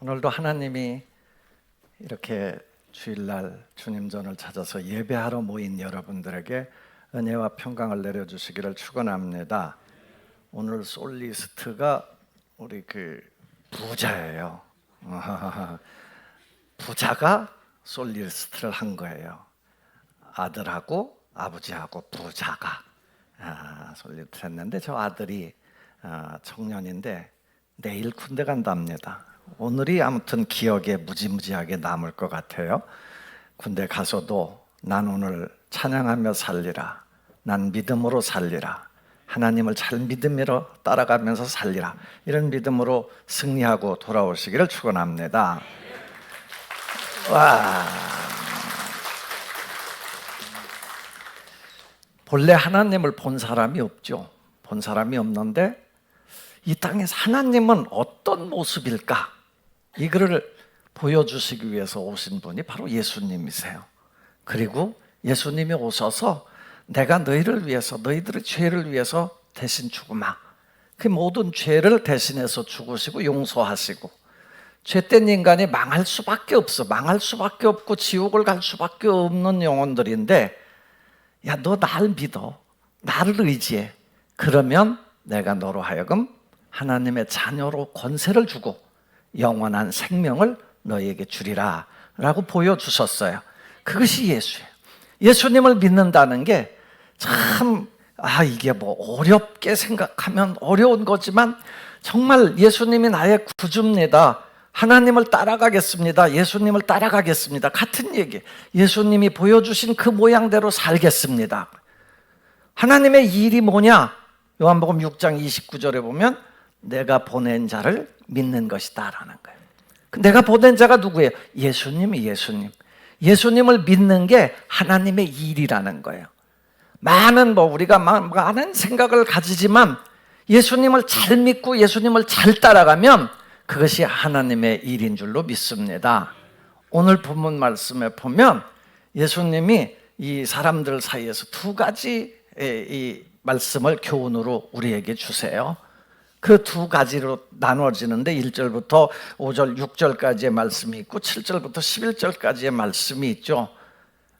오늘도 하나님이 이렇게 주일날 주님 전을 찾아서 예배하러 모인 여러분들에게 은혜와 평강을 내려주시기를 축원합니다. 오늘 솔리스트가 우리 부자예요. 부자가 솔리스트를 한 거예요. 아들하고 아버지하고 부자가 솔리스트 했는데, 저 아들이 청년인데 내일 군대 간답니다. 오늘이 아무튼 기억에 무지무지하게 남을 것 같아요. 군대 가서도 난 오늘 찬양하며 살리라, 난 믿음으로 살리라, 하나님을 잘 믿음으로 따라가면서 살리라, 이런 믿음으로 승리하고 돌아오시기를 축원합니다. 와, 본래 하나님을 본 사람이 없죠. 본 사람이 없는데 이 땅에서 하나님은 어떤 모습일까? 이거를 보여주시기 위해서 오신 분이 바로 예수님이세요. 그리고 예수님이 오셔서 내가 너희를 위해서, 너희들의 죄를 위해서 대신 죽으마. 그 모든 죄를 대신해서 죽으시고 용서하시고, 죄된 인간이 망할 수밖에 없어. 망할 수밖에 없고 지옥을 갈 수밖에 없는 영혼들인데, 야, 너 날 믿어, 나를 의지해. 그러면 내가 너로 하여금 하나님의 자녀로 권세를 주고 영원한 생명을 너희에게 주리라 라고 보여주셨어요. 그것이 예수예요. 예수님을 믿는다는 게 참 이게 뭐 어렵게 생각하면 어려운 거지만, 정말 예수님이 나의 구주입니다, 하나님을 따라가겠습니다, 예수님을 따라가겠습니다, 같은 얘기. 예수님이 보여주신 그 모양대로 살겠습니다. 하나님의 일이 뭐냐? 요한복음 6장 29절에 보면 내가 보낸 자를 믿는 것이다 라는 거예요. 내가 보낸 자가 누구예요? 예수님이 예수님을 믿는 게 하나님의 일이라는 거예요. 우리가 많은 생각을 가지지만 예수님을 잘 믿고 예수님을 잘 따라가면 그것이 하나님의 일인 줄로 믿습니다. 오늘 본문 말씀에 보면 예수님이 이 사람들 사이에서 두 가지 이 말씀을 교훈으로 우리에게 주세요. 그 두 가지로 나누어지는데 1절부터 5절, 6절까지의 말씀이 있고 7절부터 11절까지의 말씀이 있죠.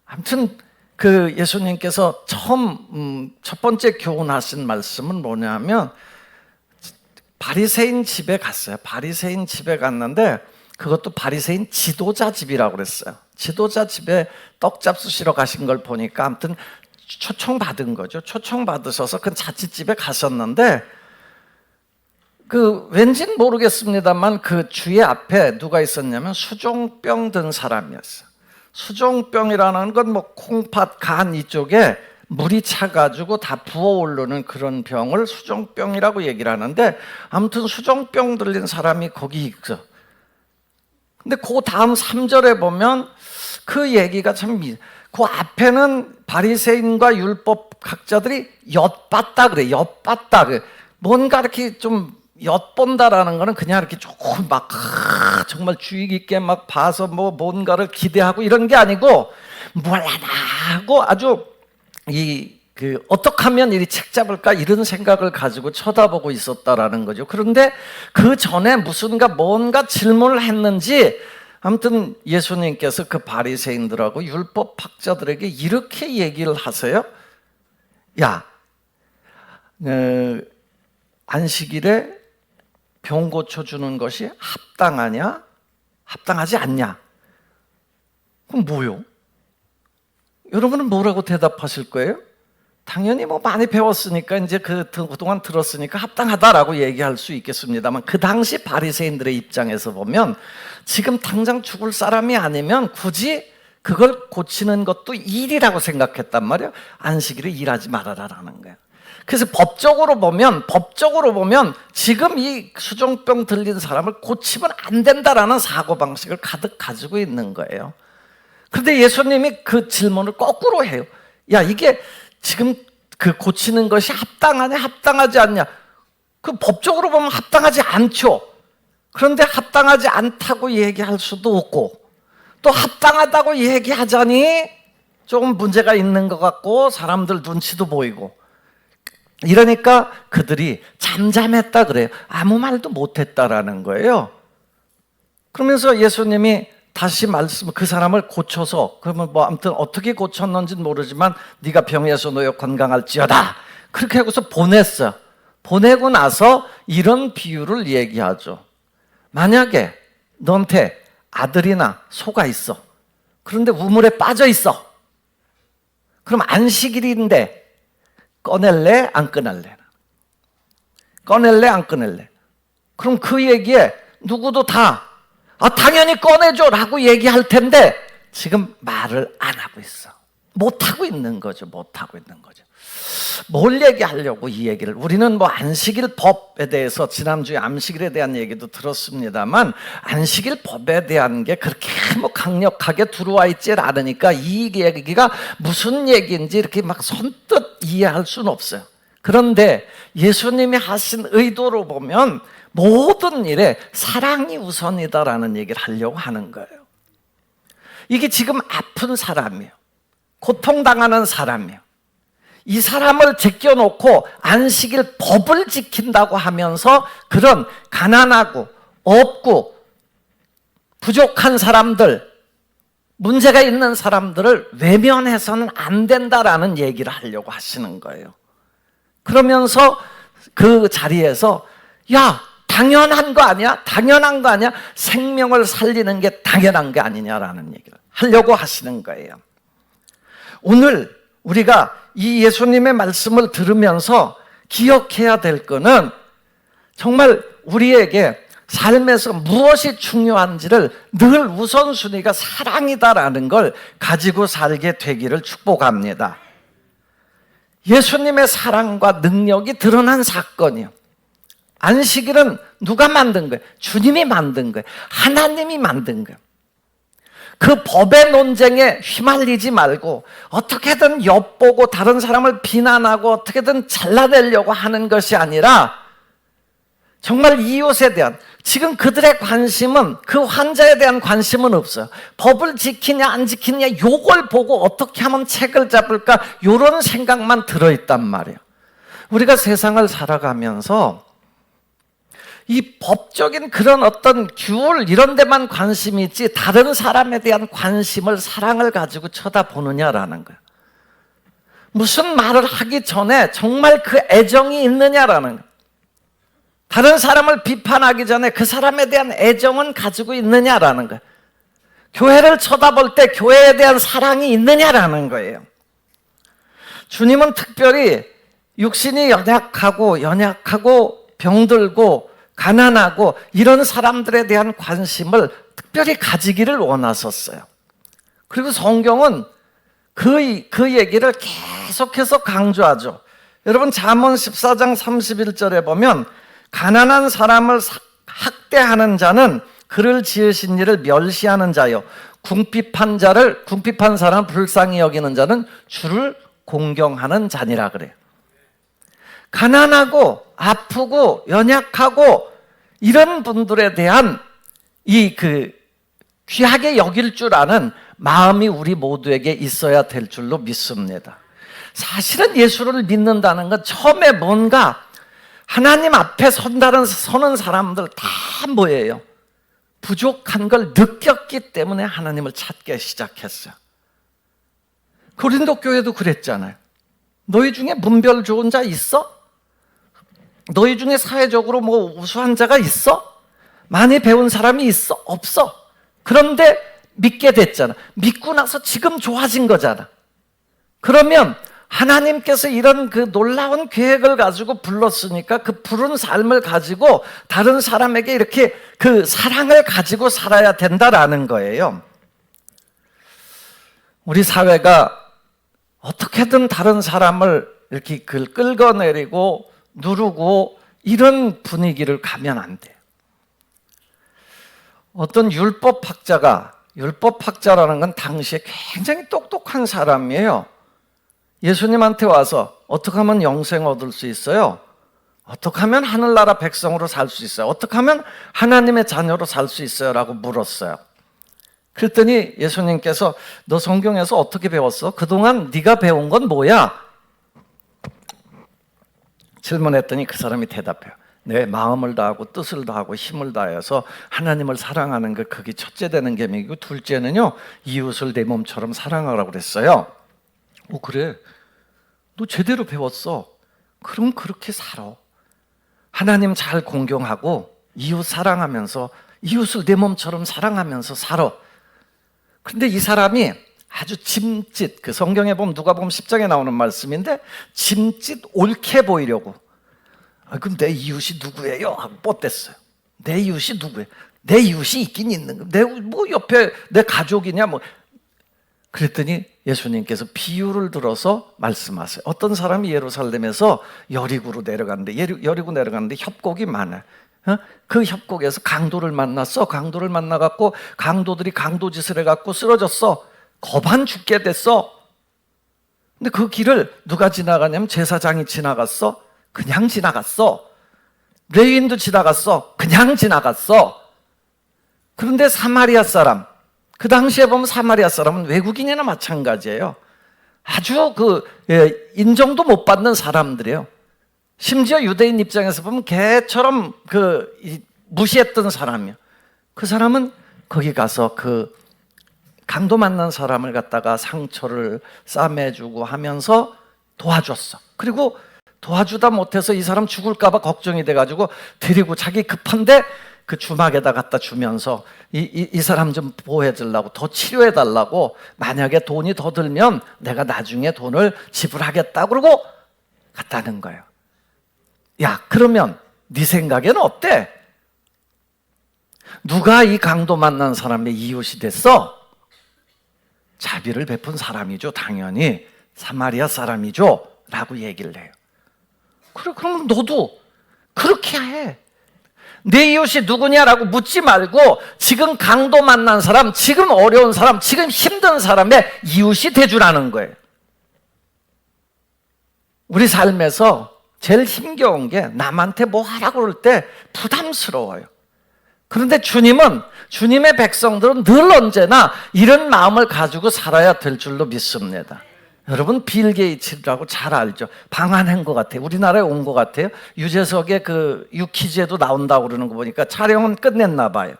아무튼 예수님께서 처음 첫 번째 교훈하신 말씀은 뭐냐면, 바리새인 집에 갔어요. 바리새인 집에 갔는데 그것도 바리새인 지도자 집이라고 그랬어요. 지도자 집에 떡 잡수시러 가신 걸 보니까 아무튼 초청받은 거죠. 초청받으셔서 그 자취집에 가셨는데, 왠지는 모르겠습니다만 그 주의 앞에 누가 있었냐면 수종병 든 사람이었어요. 수종병이라는 건 콩팥, 간 이쪽에 물이 차가지고 다 부어오르는 그런 병을 수종병이라고 얘기를 하는데, 아무튼 수종병 들린 사람이 거기 있어. 근데 그 다음 3절에 보면 그 얘기가 그 앞에는 바리새인과 율법학자들이 엿봤다 그래. 엿봤다. 뭔가 이렇게 좀 엿본다라는 거는 그냥 이렇게 조금 정말 주의 깊게 봐서 뭔가를 기대하고 이런 게 아니고, 뭘하나 하고 아주 어떻게 하면 이리 책 잡을까 이런 생각을 가지고 쳐다보고 있었다라는 거죠. 그런데 그 전에 뭔가 질문을 했는지, 아무튼 예수님께서 그 바리새인들하고 율법학자들에게 이렇게 얘기를 하세요. 야, 안식일에 병 고쳐주는 것이 합당하냐? 합당하지 않냐? 그럼 뭐요? 여러분은 뭐라고 대답하실 거예요? 당연히 많이 배웠으니까, 이제 그동안 들었으니까 합당하다라고 얘기할 수 있겠습니다만, 그 당시 바리새인들의 입장에서 보면 지금 당장 죽을 사람이 아니면 굳이 그걸 고치는 것도 일이라고 생각했단 말이에요. 안식일에 일하지 말아라라는 거예요. 그래서 법적으로 보면 지금 이 수종병 들린 사람을 고치면 안 된다라는 사고방식을 가득 가지고 있는 거예요. 그런데 예수님이 그 질문을 거꾸로 해요. 야, 이게 지금 고치는 것이 합당하냐 합당하지 않냐? 법적으로 보면 합당하지 않죠. 그런데 합당하지 않다고 얘기할 수도 없고, 또 합당하다고 얘기하자니 조금 문제가 있는 것 같고 사람들 눈치도 보이고, 이러니까 그들이 잠잠했다 그래요. 아무 말도 못했다라는 거예요. 그러면서 예수님이 다시 그 사람을 고쳐서, 그러면 뭐 아무튼 어떻게 고쳤는지는 모르지만 네가 병에서 놓여 건강할지어다, 그렇게 하고서 보냈어요. 보내고 나서 이런 비유를 얘기하죠. 만약에 너한테 아들이나 소가 있어. 그런데 우물에 빠져 있어. 그럼 안식일인데 꺼낼래? 안 꺼낼래? 꺼낼래? 안 꺼낼래? 그럼 그 얘기에 누구도 다 당연히 꺼내줘 라고 얘기할 텐데 지금 말을 안 하고 있어. 못하고 있는 거죠. 못하고 있는 거죠. 뭘 얘기하려고 이 얘기를, 우리는 뭐 안식일 법에 대해서 지난주에 안식일에 대한 얘기도 들었습니다만 안식일 법에 대한 게 그렇게 뭐 강력하게 들어와 있지 않으니까 이 얘기가 무슨 얘기인지 이렇게 막 선뜻 이해할 수는 없어요. 그런데 예수님이 하신 의도로 보면 모든 일에 사랑이 우선이다라는 얘기를 하려고 하는 거예요. 이게 지금 아픈 사람이에요. 고통당하는 사람이에요. 이 사람을 제껴놓고 안식일 법을 지킨다고 하면서 그런 가난하고 없고 부족한 사람들, 문제가 있는 사람들을 외면해서는 안 된다라는 얘기를 하려고 하시는 거예요. 그러면서 그 자리에서 야, 당연한 거 아니야? 당연한 거 아니야? 생명을 살리는 게 당연한 게 아니냐라는 얘기를 하려고 하시는 거예요. 오늘 우리가 이 예수님의 말씀을 들으면서 기억해야 될 거는 정말 우리에게 삶에서 무엇이 중요한지를 늘 우선순위가 사랑이다라는 걸 가지고 살게 되기를 축복합니다. 예수님의 사랑과 능력이 드러난 사건이요. 안식일은 누가 만든 거예요? 주님이 만든 거예요. 하나님이 만든 거예요. 그 법의 논쟁에 휘말리지 말고 어떻게든 엿보고 다른 사람을 비난하고 어떻게든 잘라내려고 하는 것이 아니라 정말 이웃에 대한, 지금 그들의 관심은 그 환자에 대한 관심은 없어요. 법을 지키냐 안 지키냐 요걸 보고 어떻게 하면 책을 잡을까 이런 생각만 들어있단 말이에요. 우리가 세상을 살아가면서 이 법적인 그런 어떤 규율 이런 데만 관심이 있지 다른 사람에 대한 관심을, 사랑을 가지고 쳐다보느냐라는 거예요. 무슨 말을 하기 전에 정말 그 애정이 있느냐라는 거예요. 다른 사람을 비판하기 전에 그 사람에 대한 애정은 가지고 있느냐라는 거예요. 교회를 쳐다볼 때 교회에 대한 사랑이 있느냐라는 거예요. 주님은 특별히 육신이 연약하고 병들고 가난하고 이런 사람들에 대한 관심을 특별히 가지기를 원하셨어요. 그리고 성경은 그 얘기를 계속해서 강조하죠. 여러분 잠언 14장 31절에 보면 가난한 사람을 학대하는 자는 그를 지으신 이를 멸시하는 자요, 궁핍한 사람을 불쌍히 여기는 자는 주를 공경하는 자니라 그래요. 가난하고 아프고 연약하고 이런 분들에 대한 귀하게 여길 줄 아는 마음이 우리 모두에게 있어야 될 줄로 믿습니다. 사실은 예수를 믿는다는 건 처음에 뭔가 하나님 앞에 서는 사람들 다 뭐예요? 부족한 걸 느꼈기 때문에 하나님을 찾기 시작했어요. 고린도 교회도 그랬잖아요. 너희 중에 문별 좋은 자 있어? 너희 중에 사회적으로 뭐 우수한 자가 있어? 많이 배운 사람이 있어? 없어. 그런데 믿게 됐잖아. 믿고 나서 지금 좋아진 거잖아. 그러면 하나님께서 이런 그 놀라운 계획을 가지고 불렀으니까 그 부른 삶을 가지고 다른 사람에게 이렇게 그 사랑을 가지고 살아야 된다라는 거예요. 우리 사회가 어떻게든 다른 사람을 이렇게 끌어내리고 누르고 이런 분위기를 가면 안 돼요. 어떤 율법학자라는 건 당시에 굉장히 똑똑한 사람이에요. 예수님한테 와서 어떻게 하면 영생 얻을 수 있어요? 어떻게 하면 하늘나라 백성으로 살 수 있어요? 어떻게 하면 하나님의 자녀로 살 수 있어요? 라고 물었어요. 그랬더니 예수님께서 너 성경에서 어떻게 배웠어? 그동안 네가 배운 건 뭐야? 질문했더니 그 사람이 대답해요. 내 마음을 다하고 뜻을 다하고 힘을 다해서 하나님을 사랑하는 게 그게 첫째 되는 계명이고, 둘째는요 이웃을 내 몸처럼 사랑하라고 그랬어요. 그래, 너 제대로 배웠어. 그럼 그렇게 살아. 하나님 잘 공경하고 이웃 사랑하면서, 이웃을 내 몸처럼 사랑하면서 살아. 그런데 이 사람이 아주 짐짓, 그 성경에 보면 누가복음 10장에 나오는 말씀인데, 짐짓 옳게 보이려고, 그럼 내 이웃이 누구예요? 하고 뻗댔어요. 내 이웃이 누구예요? 내 이웃이 있긴 있는 거. 내 뭐 옆에 내 가족이냐 뭐. 그랬더니 예수님께서 비유를 들어서 말씀하세요. 어떤 사람이 예루살렘에서 여리고로 내려갔는데, 여리고 내려갔는데 협곡이 많아요. 그 협곡에서 강도를 만났어. 강도를 만나갖고 강도들이 강도짓을 해갖고 쓰러졌어. 거반 죽게 됐어. 근데 그 길을 누가 지나가냐면 제사장이 지나갔어. 그냥 지나갔어. 레위인도 지나갔어. 그냥 지나갔어. 그런데 사마리아 사람, 그 당시에 보면 사마리아 사람은 외국인이나 마찬가지예요. 아주 인정도 못 받는 사람들이에요. 심지어 유대인 입장에서 보면 개처럼 무시했던 사람이에요. 그 사람은 거기 가서 그 강도 만난 사람을 갖다가 상처를 싸매주고 하면서 도와줬어. 그리고 도와주다 못해서 이 사람 죽을까 봐 걱정이 돼가지고 데리고 자기 급한데 그 주막에다 갖다 주면서 이 사람 좀 보호해주려고, 더 치료해달라고, 만약에 돈이 더 들면 내가 나중에 돈을 지불하겠다 그러고 갔다는 거예요. 야, 그러면 네 생각에는 어때? 누가 이 강도 만난 사람의 이웃이 됐어? 자비를 베푼 사람이죠. 당연히 사마리아 사람이죠 라고 얘기를 해요. 그래, 그럼 너도 그렇게 해. 내 이웃이 누구냐라고 묻지 말고 지금 강도 만난 사람, 지금 어려운 사람, 지금 힘든 사람의 이웃이 돼주라는 거예요. 우리 삶에서 제일 힘겨운 게 남한테 뭐 하라고 그럴 때 부담스러워요. 그런데 주님은, 주님의 백성들은 늘 언제나 이런 마음을 가지고 살아야 될 줄로 믿습니다. 여러분, 빌 게이츠라고 잘 알죠? 방한한 것 같아요. 우리나라에 온 것 같아요. 유재석의 그 유퀴즈에도 나온다고 그러는 거 보니까 촬영은 끝냈나 봐요.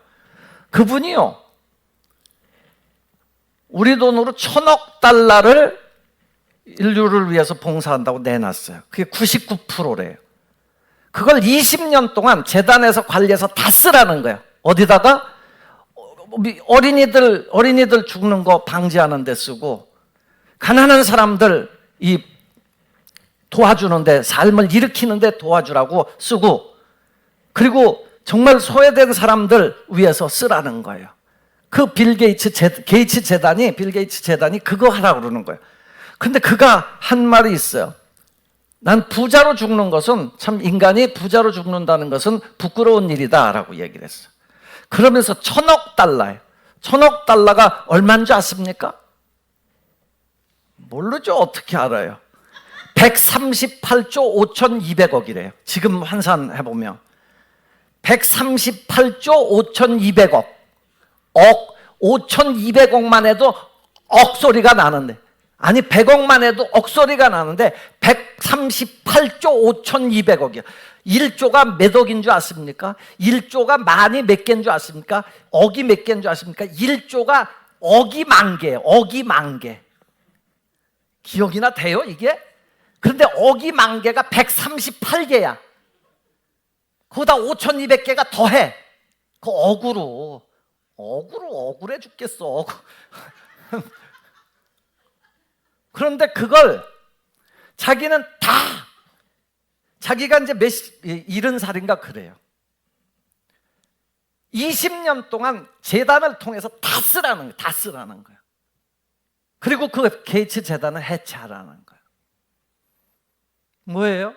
그분이요, 우리 돈으로 1,000억 달러를 인류를 위해서 봉사한다고 내놨어요. 그게 99%래요. 그걸 20년 동안 재단에서 관리해서 다 쓰라는 거야. 어디다가? 어린이들 죽는 거 방지하는 데 쓰고, 가난한 사람들 도와주는데, 삶을 일으키는데 도와주라고 쓰고, 그리고 정말 소외된 사람들 위해서 쓰라는 거예요. 그 빌 게이츠 재단이 그거 하라고 그러는 거예요. 근데 그가 한 말이 있어요. 난 부자로 죽는 것은, 참 인간이 부자로 죽는다는 것은 부끄러운 일이다 라고 얘기를 했어요. 그러면서 1,000억 달러예요. 1,000억 달러가 얼마인 줄 아십니까? 모르죠. 어떻게 알아요? 138조 5,200억이래요. 지금 환산해보면 138조 5,200억. 5,200억만 해도 억소리가 나는데, 아니 100억만 해도 억소리가 나는데 138조 5,200억이야. 1조가 몇 억인 줄 아십니까? 1조가 만이 몇 개인 줄 아십니까? 억이 몇 개인 줄 아십니까? 1조가 억이 만 개예요. 억이 만 개. 기억이나 돼요 이게? 그런데 억이 만 개가 138개야. 거기다 5,200개가 더해. 그 억울해 죽겠어. 그런데 그걸 자기는 다, 자기가 이제 70살인가 그래요. 20년 동안 재단을 통해서 다 쓰라는 거예요. 그리고 그 게이츠 재단을 해체하라는 거예요. 뭐예요?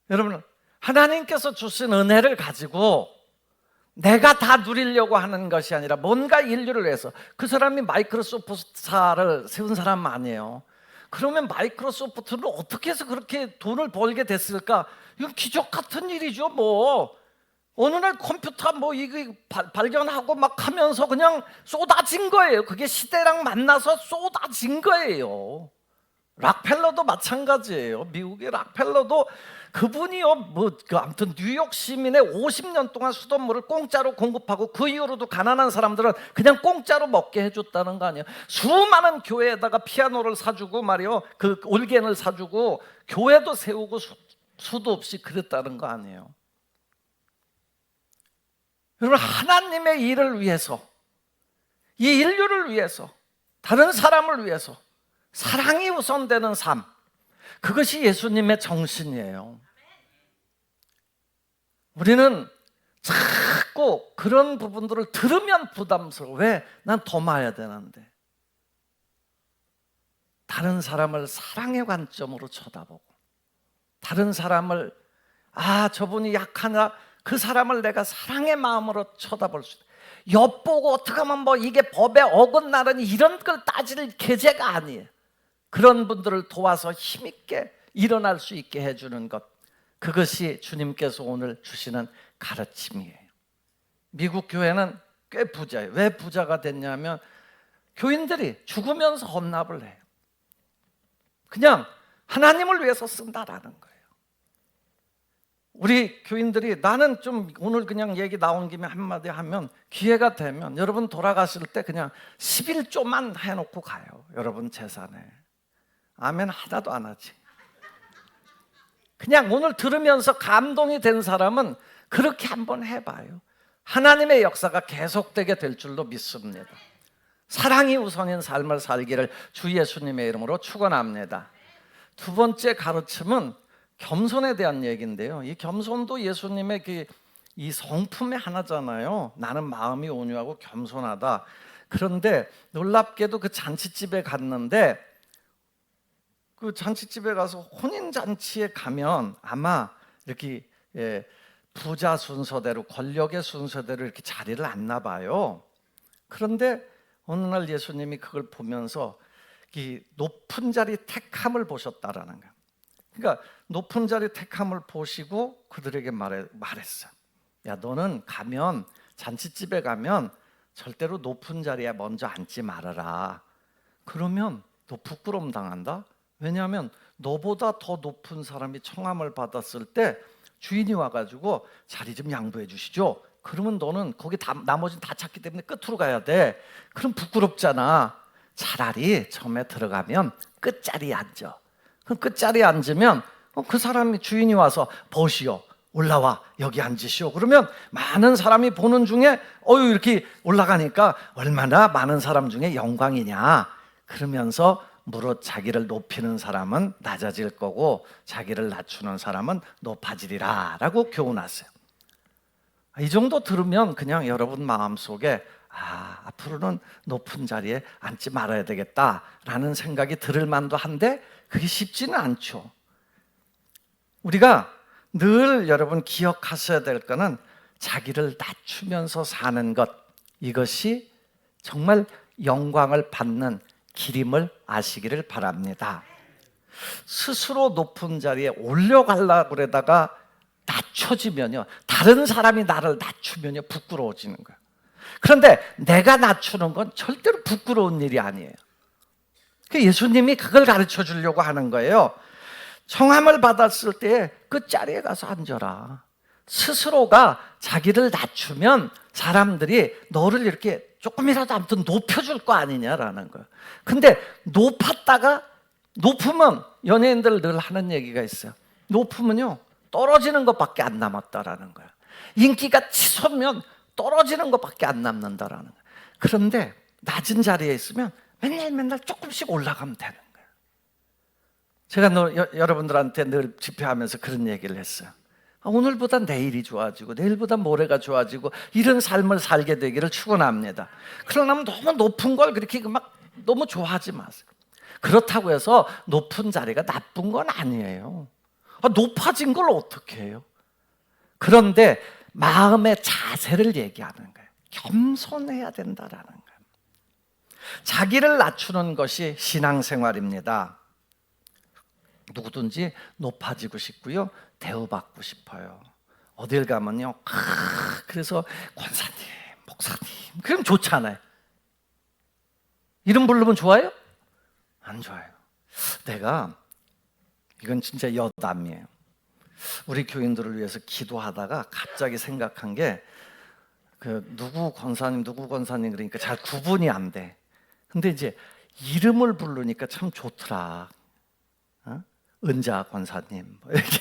여러분, 하나님께서 주신 은혜를 가지고 내가 다 누리려고 하는 것이 아니라 뭔가 인류를 위해서. 그 사람이 마이크로소프트사를 세운 사람 아니에요. 그러면 마이크로소프트는 어떻게 해서 그렇게 돈을 벌게 됐을까? 이건 기적 같은 일이죠. 뭐 어느 날 컴퓨터 이거 발견하고 막 하면서 그냥 쏟아진 거예요. 그게 시대랑 만나서 쏟아진 거예요. 락펠러도 마찬가지예요. 미국의 락펠러도 그분이요, 아무튼 뉴욕 시민의 50년 동안 수돗물을 공짜로 공급하고 그 이후로도 가난한 사람들은 그냥 공짜로 먹게 해줬다는 거 아니에요. 수많은 교회에다가 피아노를 사주고 말이요, 그 올겐을 사주고 교회도 세우고 수도 없이 그랬다는 거 아니에요. 여러분, 하나님의 일을 위해서, 이 인류를 위해서, 다른 사람을 위해서 사랑이 우선되는 삶, 그것이 예수님의 정신이에요. 우리는 자꾸 그런 부분들을 들으면 부담스러워. 왜? 난 더 봐야 되는데. 다른 사람을 사랑의 관점으로 쳐다보고, 다른 사람을 저분이 약하나 그 사람을 내가 사랑의 마음으로 쳐다볼 수 있다. 엿보고 어떻게 하면 이게 법에 어긋나느니 이런 걸 따질 계제가 아니에요. 그런 분들을 도와서 힘있게 일어날 수 있게 해주는 것, 그것이 주님께서 오늘 주시는 가르침이에요. 미국 교회는 꽤 부자예요. 왜 부자가 됐냐면 교인들이 죽으면서 헌납을 해요. 그냥 하나님을 위해서 쓴다라는 거예요. 우리 교인들이, 나는 좀 오늘 그냥 얘기 나온 김에 한마디 하면, 기회가 되면 여러분 돌아가실 때 그냥 11조만 해놓고 가요. 여러분 재산에. 아멘 하나도 안 하지. 그냥 오늘 들으면서 감동이 된 사람은 그렇게 한번 해봐요. 하나님의 역사가 계속되게 될 줄로 믿습니다. 사랑이 우선인 삶을 살기를 주 예수님의 이름으로 축원합니다. 두 번째 가르침은 겸손에 대한 얘기인데요. 이 겸손도 예수님의 이 성품의 하나잖아요. 나는 마음이 온유하고 겸손하다. 그런데 놀랍게도 그 잔치집에 갔는데, 그 잔치집에 가서 혼인잔치에 가면 아마 이렇게 부자 순서대로, 권력의 순서대로 이렇게 자리를 앉나 봐요. 그런데 어느 날 예수님이 그걸 보면서 이 높은 자리 택함을 보셨다라는 거예요. 그러니까 높은 자리 택함을 보시고 그들에게 말했어요. 야, 너는 가면, 잔치집에 가면 절대로 높은 자리에 먼저 앉지 말아라. 그러면 너 부끄러움 당한다. 왜냐하면 너보다 더 높은 사람이 청함을 받았을 때 주인이 와가지고 자리 좀 양보해 주시죠. 그러면 너는 거기 나머지는 다 찾기 때문에 끝으로 가야 돼. 그럼 부끄럽잖아. 차라리 처음에 들어가면 끝자리에 앉아. 그럼 끝자리에 앉으면 그 사람이, 주인이 와서 보시오, 올라와 여기 앉으시오. 그러면 많은 사람이 보는 중에 이렇게 올라가니까 얼마나 많은 사람 중에 영광이냐. 그러면서 무릇 자기를 높이는 사람은 낮아질 거고 자기를 낮추는 사람은 높아지리라 라고 교훈하세요. 이 정도 들으면 그냥 여러분 마음속에 앞으로는 높은 자리에 앉지 말아야 되겠다라는 생각이 들을 만도 한데, 그게 쉽지는 않죠. 우리가 늘 여러분 기억하셔야 될 거는 자기를 낮추면서 사는 것, 이것이 정말 영광을 받는 길임을 아시기를 바랍니다. 스스로 높은 자리에 올려가려고 그러다가 낮춰지면요, 다른 사람이 나를 낮추면요 부끄러워지는 거예요. 그런데 내가 낮추는 건 절대로 부끄러운 일이 아니에요. 예수님이 그걸 가르쳐 주려고 하는 거예요. 청함을 받았을 때 끝자리에 가서 앉아라. 스스로가 자기를 낮추면 사람들이 너를 이렇게 조금이라도 아무튼 높여줄 거 아니냐라는 거예요. 근데 높으면 연예인들 늘 하는 얘기가 있어요. 높으면요 떨어지는 것밖에 안 남았다라는 거예요. 인기가 치솟으면 떨어지는 것밖에 안 남는다라는 거예요. 그런데 낮은 자리에 있으면 맨날 조금씩 올라가면 되는 거예요. 제가 여러분들한테 늘 집회하면서 그런 얘기를 했어요. 오늘보다 내일이 좋아지고 내일보다 모레가 좋아지고 이런 삶을 살게 되기를 축원합니다. 그러려면 너무 높은 걸 그렇게 막 너무 좋아하지 마세요. 그렇다고 해서 높은 자리가 나쁜 건 아니에요. 높아진 걸 어떻게 해요? 그런데 마음의 자세를 얘기하는 거예요. 겸손해야 된다라는 거예요. 자기를 낮추는 것이 신앙생활입니다. 누구든지 높아지고 싶고요, 대우받고 싶어요. 어딜 가면요, 그래서 권사님, 목사님, 그럼 좋잖아요. 이름 부르면 좋아요? 안 좋아요. 내가 이건 진짜 여담이에요. 우리 교인들을 위해서 기도하다가 갑자기 생각한 게 누구 권사님 그러니까 잘 구분이 안 돼. 근데 이제 이름을 부르니까 참 좋더라. 은자 권사님 이렇게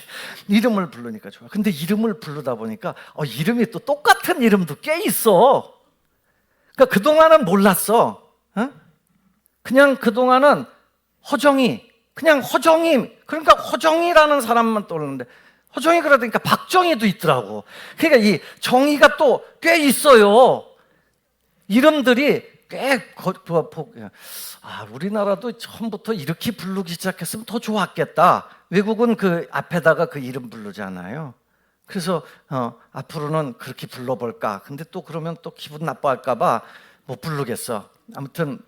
이름을 부르니까 좋아. 근데 이름을 부르다 보니까 이름이 또 똑같은 이름도 꽤 있어. 그러니까 그동안은 몰랐어. 그냥 그동안은 허정이, 그냥 허정이, 그러니까 허정이라는 사람만 떠오르는데 허정이 그러니까 박정희도 있더라고. 그러니까 이 정의가 또 꽤 있어요. 이름들이 꽤 우리나라도 처음부터 이렇게 부르기 시작했으면 더 좋았겠다. 외국은 그 앞에다가 그 이름 부르잖아요. 그래서 앞으로는 그렇게 불러볼까. 근데 또 그러면 또 기분 나빠할까 봐 못 부르겠어. 아무튼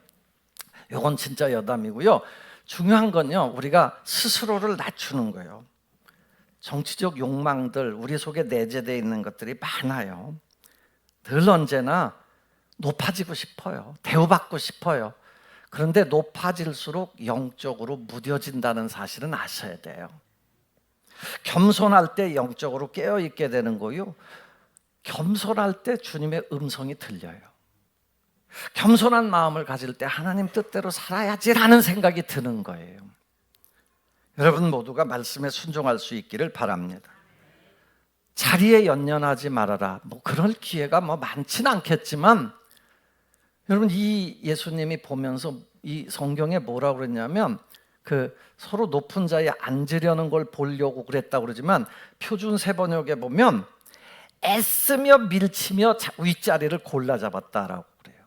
이건 진짜 여담이고요. 중요한 건요, 우리가 스스로를 낮추는 거예요. 정치적 욕망들, 우리 속에 내재되어 있는 것들이 많아요. 늘 언제나 높아지고 싶어요. 대우받고 싶어요. 그런데 높아질수록 영적으로 무뎌진다는 사실은 아셔야 돼요. 겸손할 때 영적으로 깨어있게 되는 거요. 겸손할 때 주님의 음성이 들려요. 겸손한 마음을 가질 때 하나님 뜻대로 살아야지라는 생각이 드는 거예요. 여러분 모두가 말씀에 순종할 수 있기를 바랍니다. 자리에 연연하지 말아라. 그럴 기회가 많지는 않겠지만, 여러분 이 예수님이 보면서 이 성경에 뭐라고 그랬냐면 서로 높은 자리에 앉으려는 걸 보려고 그랬다고 그러지만 표준 세번역에 보면 애쓰며 밀치며 윗자리를 골라 잡았다라고 그래요.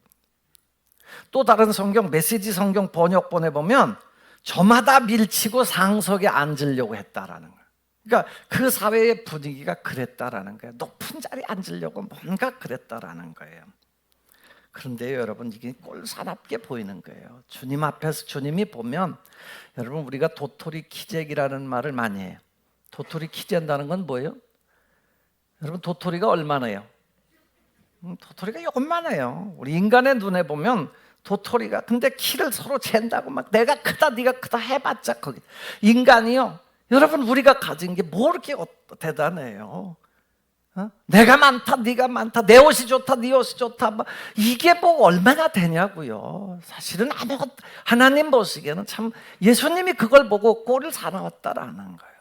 또 다른 성경 메시지 성경 번역본에 보면 저마다 밀치고 상석에 앉으려고 했다라는 거예요. 그러니까 그 사회의 분위기가 그랬다라는 거예요. 높은 자리에 앉으려고 뭔가 그랬다라는 거예요. 그런데요, 여러분 이게 꼴사납게 보이는 거예요. 주님 앞에서 주님이 보면, 여러분 우리가 도토리 키재기라는 말을 많이 해요. 도토리 키재한다는 건 뭐예요? 여러분 도토리가 얼마나요? 도토리가 요것만해요. 우리 인간의 눈에 보면 도토리가, 근데 키를 서로 잰다고 막 내가 크다 네가 크다 해봤자 거기 인간이요. 여러분 우리가 가진 게 뭐 이렇게 대단해요. 내가 많다 네가 많다, 내 옷이 좋다 네 옷이 좋다, 이게 뭐 얼마나 되냐고요. 사실은 아무것도, 하나님 보시기에는 참 예수님이 그걸 보고 꼴을 사나웠다라는 거예요.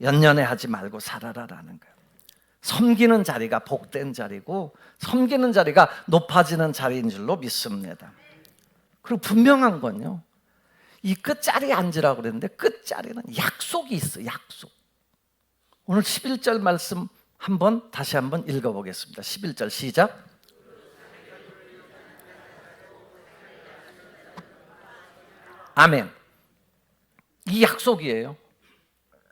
연연해하지 말고 살아라라는 거예요. 섬기는 자리가 복된 자리고 섬기는 자리가 높아지는 자리인 줄로 믿습니다. 그리고 분명한 건요, 이 끝자리에 앉으라고 그랬는데 끝자리는 약속이 있어요. 약속. 오늘 11절 말씀 다시 한번 읽어보겠습니다. 11절 시작. 아멘. 이 약속이에요.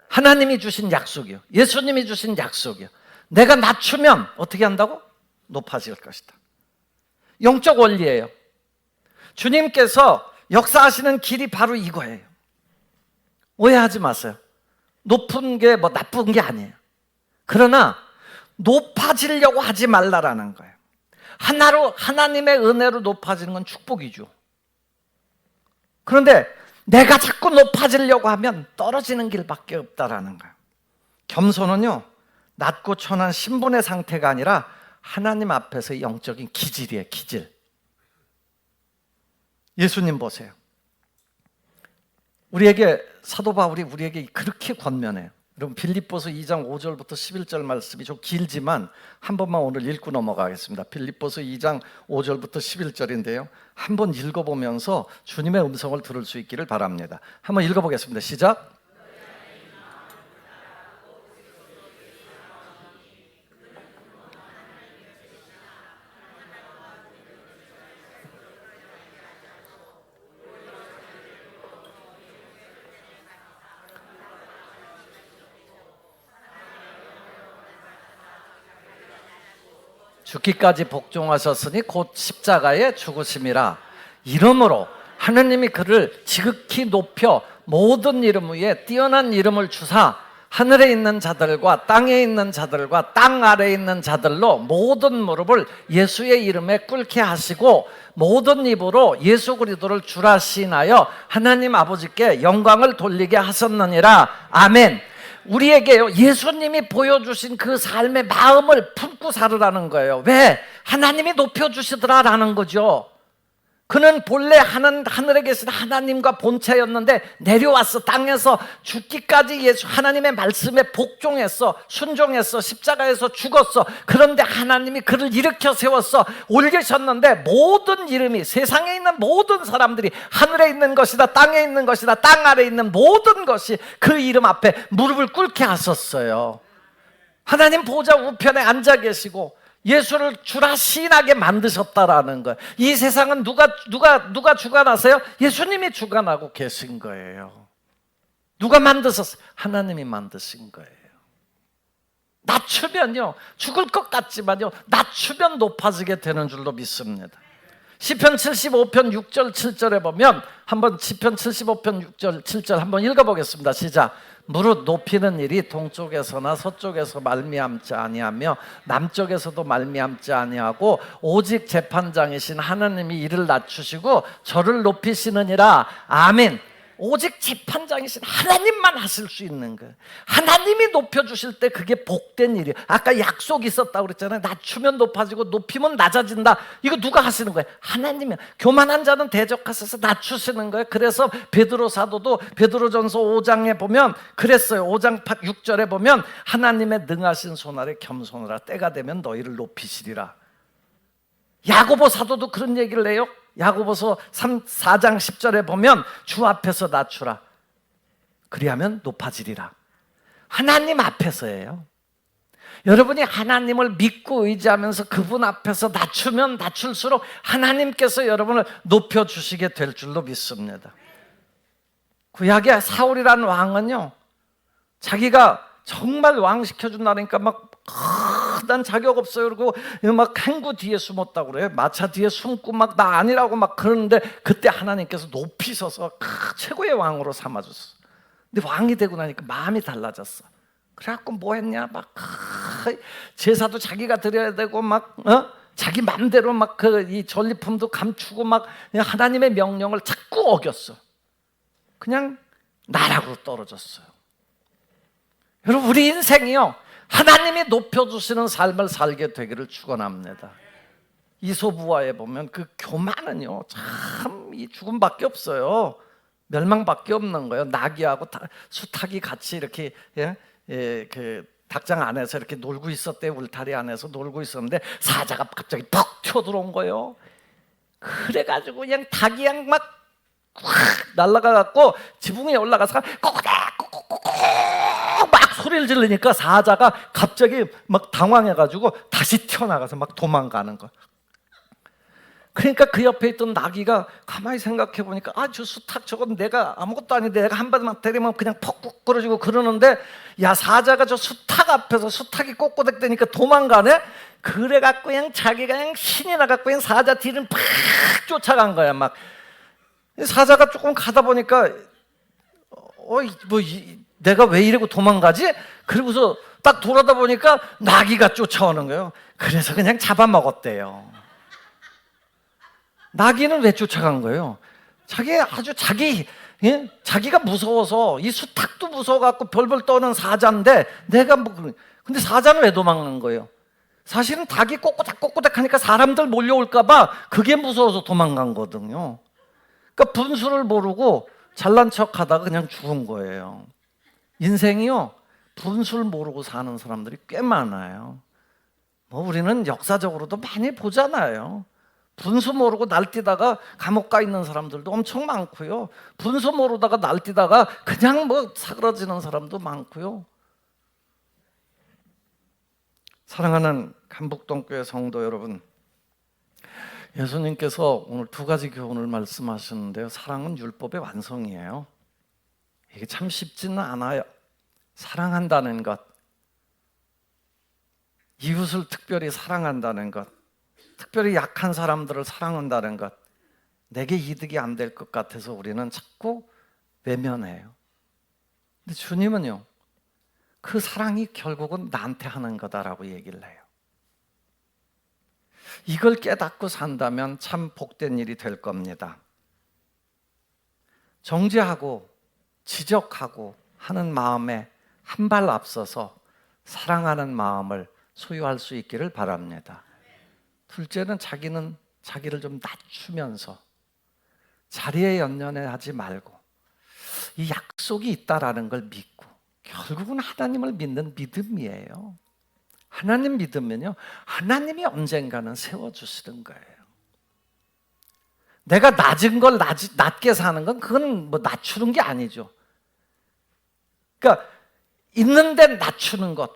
하나님이 주신 약속이요. 예수님이 주신 약속이요. 내가 낮추면 어떻게 한다고? 높아질 것이다. 영적 원리예요. 주님께서 역사하시는 길이 바로 이거예요. 오해하지 마세요. 높은 게 나쁜 게 아니에요. 그러나 높아지려고 하지 말라라는 거예요. 하나님의 은혜로 높아지는 건 축복이죠. 그런데 내가 자꾸 높아지려고 하면 떨어지는 길밖에 없다라는 거예요. 겸손은요, 낮고 천한 신분의 상태가 아니라 하나님 앞에서 영적인 기질이에요. 기질. 예수님 보세요. 사도 바울이 우리에게 그렇게 권면해요. 여러분 빌립보서 2장 5절부터 11절 말씀이 좀 길지만 한 번만 오늘 읽고 넘어가겠습니다. 빌립보서 2장 5절부터 11절인데요. 한번 읽어보면서 주님의 음성을 들을 수 있기를 바랍니다. 한번 읽어보겠습니다. 시작. 죽기까지 복종하셨으니 곧 십자가의 죽으심이라. 이러므로 하나님이 그를 지극히 높여 모든 이름 위에 뛰어난 이름을 주사 하늘에 있는 자들과 땅에 있는 자들과 땅 아래에 있는 자들로 모든 무릎을 예수의 이름에 꿇게 하시고 모든 입으로 예수 그리스도를 주라 시인하여 하나님 아버지께 영광을 돌리게 하셨느니라. 아멘. 우리에게요, 예수님이 보여주신 그 삶의 마음을 품고 살으라는 거예요. 왜? 하나님이 높여주시더라라는 거죠. 그는 본래 하늘에 계신 하나님과 본체였는데 내려와서 땅에서 죽기까지 예수 하나님의 말씀에 복종했어, 순종했어, 십자가에서 죽었어. 그런데 하나님이 그를 일으켜 세웠어, 올리셨는데 모든 이름이, 세상에 있는 모든 사람들이, 하늘에 있는 것이다, 땅에 있는 것이다, 땅 아래에 있는 모든 것이 그 이름 앞에 무릎을 꿇게 하셨어요. 하나님 보좌 우편에 앉아 계시고 예수를 주라 시인하게 만드셨다라는 거예요. 이 세상은 누가 주관하세요? 예수님이 주관하고 계신 거예요. 누가 만드셨어요? 하나님이 만드신 거예요. 낮추면요, 죽을 것 같지만요, 낮추면 높아지게 되는 줄로 믿습니다. 시편 75편 6절 7절에 보면, 한번 시편 75편 6절 7절 한번 읽어보겠습니다. 시작. 무릇 높이는 일이 동쪽에서나 서쪽에서 말미암지 아니하며 남쪽에서도 말미암지 아니하고 오직 재판장이신 하나님이 이를 낮추시고 저를 높이시느니라. 아멘. 오직 재판장이신 하나님만 하실 수 있는 거예요. 하나님이 높여주실 때 그게 복된 일이에요. 아까 약속이 있었다고 그랬잖아요. 낮추면 높아지고 높이면 낮아진다. 이거 누가 하시는 거예요? 하나님이. 교만한 자는 대적하셔서 낮추시는 거예요. 그래서 베드로 사도도 베드로전서 5장에 보면 그랬어요. 5장 6절에 보면 하나님의 능하신 손 아래 겸손하라. 때가 되면 너희를 높이시리라. 야고보 사도도 그런 얘기를 해요. 야고보서 4장 10절에 보면 주 앞에서 낮추라. 그리하면 높아지리라. 하나님 앞에서예요. 여러분이 하나님을 믿고 의지하면서 그분 앞에서 낮추면 낮출수록 하나님께서 여러분을 높여주시게 될 줄로 믿습니다. 구약의 사울이라는 왕은요, 자기가 정말 왕 시켜준다니까 막 난 자격 없어요 그러고 막 행구 뒤에 숨었다고 그래요. 마차 뒤에 숨고 막 나 아니라고 막 그러는데 그때 하나님께서 높이셔서 최고의 왕으로 삼아줬어. 근데 왕이 되고 나니까 마음이 달라졌어. 그래갖고 뭐 했냐, 막 제사도 자기가 드려야 되고 막 자기 맘대로 막 이 전리품도 감추고 막 하나님의 명령을 자꾸 어겼어. 그냥 나락으로 떨어졌어요. 여러분, 우리 인생이요, 하나님이 높여주시는 삶을 살게 되기를 축원합니다. 이솝우화에 보면 그 교만은요, 참 이 죽음밖에 없어요. 멸망밖에 없는 거예요. 나귀하고 수탉이 같이 이렇게 그 닭장 안에서 이렇게 놀고 있었대요. 울타리 안에서 놀고 있었는데 사자가 갑자기 퍽 튀어들어온 거예요. 그래가지고 그냥 닭이 그냥 막 확 날아가갖고 지붕 위에 올라가서 꼬꼬닥 막 소리를 지르니까 사자가 갑자기 막 당황해가지고 다시 튀어나가서 막 도망가는 거야. 그러니까 그 옆에 있던 나귀가 가만히 생각해 보니까 저 수탉 저건 내가 아무것도 아닌데 내가 한 번만 때리면 그냥 퍽 끌어지고 그러는데, 야, 사자가 저 수탉 앞에서 수탉이 꼬꼬닥대니까 도망가네. 그래갖고 그냥 자기가 그냥 신이 나갖고 그냥 사자 뒤를 팍 쫓아간 거야. 막 사자가 조금 가다 보니까 내가 왜 이러고 도망가지? 그리고서 딱 돌아다 보니까 나귀가 쫓아오는 거예요. 그래서 그냥 잡아먹었대요. 나귀는 왜 쫓아간 거예요? 자기가 무서워서, 이 수탉도 무서워갖고 벌벌 떠는 사자인데 내가 근데 사자는 왜 도망간 거예요? 사실은 닭이 꼬꼬닥 하니까 사람들 몰려올까봐 그게 무서워서 도망간 거거든요. 그러니까 분수를 모르고 잘난 척 하다가 그냥 죽은 거예요. 인생이요, 분수를 모르고 사는 사람들이 꽤 많아요. 우리는 역사적으로도 많이 보잖아요. 분수 모르고 날뛰다가 감옥 가 있는 사람들도 엄청 많고요. 분수 모르다가 날뛰다가 그냥 사그러지는 사람도 많고요. 사랑하는 감북동교회 성도 여러분, 예수님께서 오늘 두 가지 교훈을 말씀하시는데요, 사랑은 율법의 완성이에요. 이게 참 쉽지는 않아요. 사랑한다는 것, 이웃을 특별히 사랑한다는 것, 특별히 약한 사람들을 사랑한다는 것, 내게 이득이 안 될 것 같아서 우리는 자꾸 외면해요. 근데 주님은요, 그 사랑이 결국은 나한테 하는 거다라고 얘기를 해요. 이걸 깨닫고 산다면 참 복된 일이 될 겁니다. 정죄하고 지적하고 하는 마음에 한 발 앞서서 사랑하는 마음을 소유할 수 있기를 바랍니다. 둘째는 자기는 자기를 좀 낮추면서 자리에 연연하지 말고 이 약속이 있다라는 걸 믿고, 결국은 하나님을 믿는 믿음이에요. 하나님 믿으면요, 하나님이 언젠가는 세워주시는 거예요. 내가 낮은 걸 낮게 사는 건 그건 뭐 낮추는 게 아니죠. 그러니까 있는데 낮추는 것,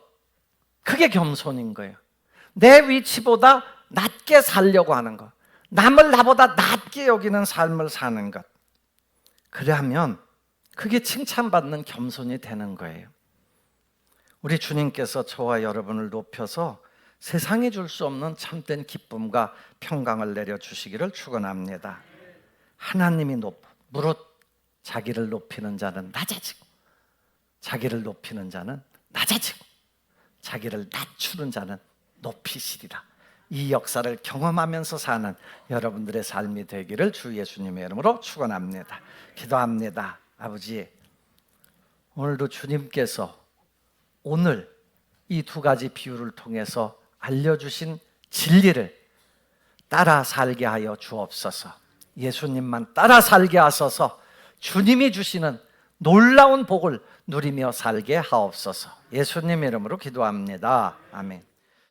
그게 겸손인 거예요. 내 위치보다 낮게 살려고 하는 것, 남을 나보다 낮게 여기는 삶을 사는 것, 그러면 그게 칭찬받는 겸손이 되는 거예요. 우리 주님께서 저와 여러분을 높여서 세상이 줄 수 없는 참된 기쁨과 평강을 내려주시기를 축원합니다. 하나님이 무릇 자기를 높이는 자는 낮아지고, 자기를 높이는 자는 낮아지고, 자기를 낮추는 자는 높이시리라. 이 역사를 경험하면서 사는 여러분들의 삶이 되기를 주 예수님의 이름으로 축원합니다. 기도합니다. 아버지, 오늘도 주님께서 오늘 이 두 가지 비유를 통해서 알려주신 진리를 따라 살게 하여 주옵소서. 예수님만 따라 살게 하소서. 주님이 주시는 놀라운 복을 누리며 살게 하옵소서. 예수님 이름으로 기도합니다. 아멘.